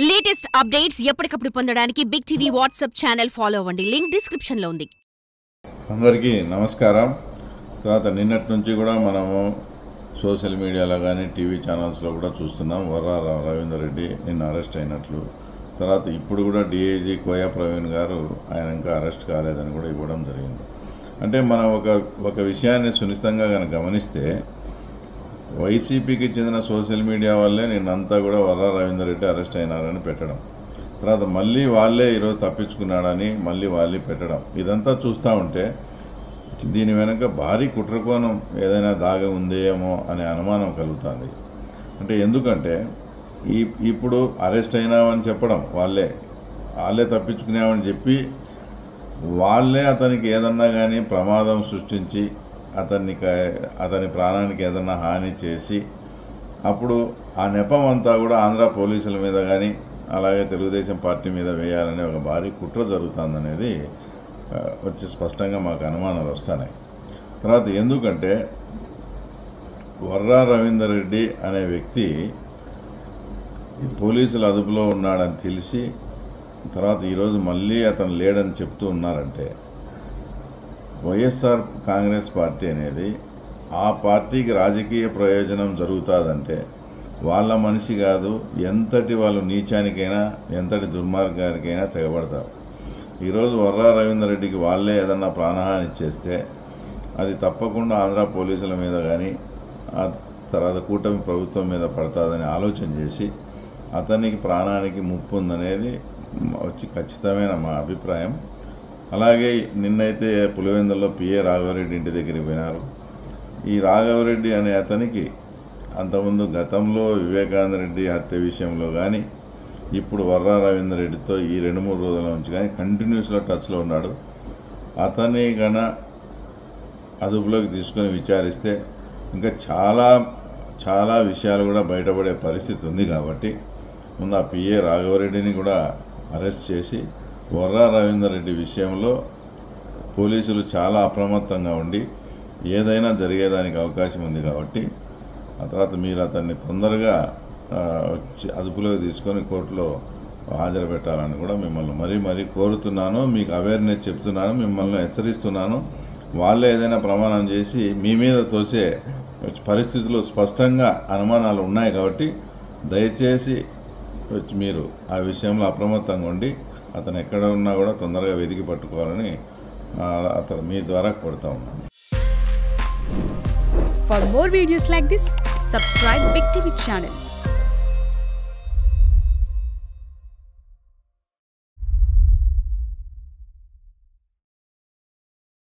Latest updates ఎప్పటికప్పుడు పొందడానికి big TV WhatsApp channel follow అవ్వండి. లింక్ డిస్క్రిప్షన్ లో ఉంది. అందరికీ నమస్కారం. తర్వాత నిన్నటి నుంచి కూడా మనము సోషల్ మీడియాలో కానీ టీవీ ఛానల్స్లో కూడా చూస్తున్నాం వర్రా రవీందర్ రెడ్డి నిన్న అరెస్ట్ అయినట్లు. తర్వాత ఇప్పుడు కూడా డిఐజీ కోయా ప్రవీణ్ గారు ఆయన ఇంకా అరెస్ట్ కాలేదని కూడా ఇవ్వడం జరిగింది. అంటే మనం ఒక విషయాన్ని సునిశ్చితంగా కనుక గమనిస్తే వైసీపీకి చెందిన సోషల్ మీడియా వల్లే నిన్నంతా కూడా వర్రా రవీందర్ రెడ్డి అరెస్ట్ అయినారని పెట్టడం, తర్వాత మళ్ళీ వాళ్ళే ఈరోజు తప్పించుకున్నాడని మళ్ళీ వాళ్ళే పెట్టడం, ఇదంతా చూస్తూ ఉంటే దీని వెనక భారీ కుట్రకోణం ఏదైనా దాగి ఉందేమో అనే అనుమానం కలుగుతుంది. అంటే ఎందుకంటే ఇప్పుడు అరెస్ట్ అయినామని చెప్పడం, వాళ్ళే తప్పించుకున్నామని చెప్పి వాళ్ళే అతనికి ఏదన్నా కానీ ప్రమాదం సృష్టించి అతని ప్రాణానికి ఏదన్నా హాని చేసి అప్పుడు ఆ నెపం అంతా కూడా ఆంధ్ర పోలీసుల మీద కానీ అలాగే తెలుగుదేశం పార్టీ మీద వేయాలనే ఒక భారీ కుట్ర జరుగుతుందనేది వచ్చి స్పష్టంగా మాకు అనుమానాలు వస్తున్నాయి. తర్వాత ఎందుకంటే వర్రా రవీందర్ రెడ్డి అనే వ్యక్తి పోలీసుల అదుపులో ఉన్నాడని తెలిసి తర్వాత ఈరోజు మళ్ళీ అతను లేడని చెప్తూ ఉన్నారంటే వైఎస్ఆర్ కాంగ్రెస్ పార్టీ అనేది ఆ పార్టీకి రాజకీయ ప్రయోజనం జరుగుతుందంటే వాళ్ళ మనిషి కాదు, ఎంతటి వాళ్ళు నీచానికైనా ఎంతటి దుర్మార్గానికైనా తెగబడతారు. ఈరోజు వర్రా రవీందర్ రెడ్డికి వాళ్ళే ఏదన్నా ప్రాణహాని చేస్తే అది తప్పకుండా ఆంధ్ర పోలీసుల మీద కానీ ఆ తర్వాత కూటమి ప్రభుత్వం మీద పడుతుందని ఆలోచన చేసి అతనికి ప్రాణానికి ముప్పు ఉందనేది వచ్చి ఖచ్చితమైన మా అభిప్రాయం. అలాగే నిన్నైతే పులివెందుల్లో పిఏ రాఘవరెడ్డి ఇంటి దగ్గరికి పోయినారు. ఈ రాఘవరెడ్డి అనే అతనికి అంతకుముందు గతంలో వివేకానంద రెడ్డి హత్య విషయంలో కానీ ఇప్పుడు వర్రా రవీందర్ రెడ్డితో ఈ 2-3 రోజుల నుంచి కానీ కంటిన్యూస్లో టచ్లో ఉన్నాడు. అతని గన అదుపులోకి తీసుకొని విచారిస్తే ఇంకా చాలా విషయాలు కూడా బయటపడే పరిస్థితి ఉంది. కాబట్టి ముందు ఆ పిఏ రాఘవరెడ్డిని కూడా అరెస్ట్ చేసి వర్రా రవీందర్ రెడ్డి విషయంలో పోలీసులు చాలా అప్రమత్తంగా ఉండి ఏదైనా జరిగేదానికి అవకాశం ఉంది. కాబట్టి ఆ తర్వాత మీరు అతన్ని తొందరగా అదుపులోకి తీసుకొని కోర్టులో హాజరు పెట్టాలని కూడా మిమ్మల్ని మరీ కోరుతున్నాను. మీకు అవేర్నెస్ చెప్తున్నాను, మిమ్మల్ని హెచ్చరిస్తున్నాను. వాళ్ళే ఏదైనా ప్రమాణం చేసి మీ మీద తోసే పరిస్థితులు స్పష్టంగా అనుమానాలు ఉన్నాయి. కాబట్టి దయచేసి మీరు ఆ విషయంలో అప్రమత్తంగా ఉండి అతను ఎక్కడ ఉన్నా కూడా తొందరగా వెతికి పట్టుకోవాలని అతను మీ ద్వారా కోరుతా ఉన్నాను. For more videos like this, subscribe Big TV channel.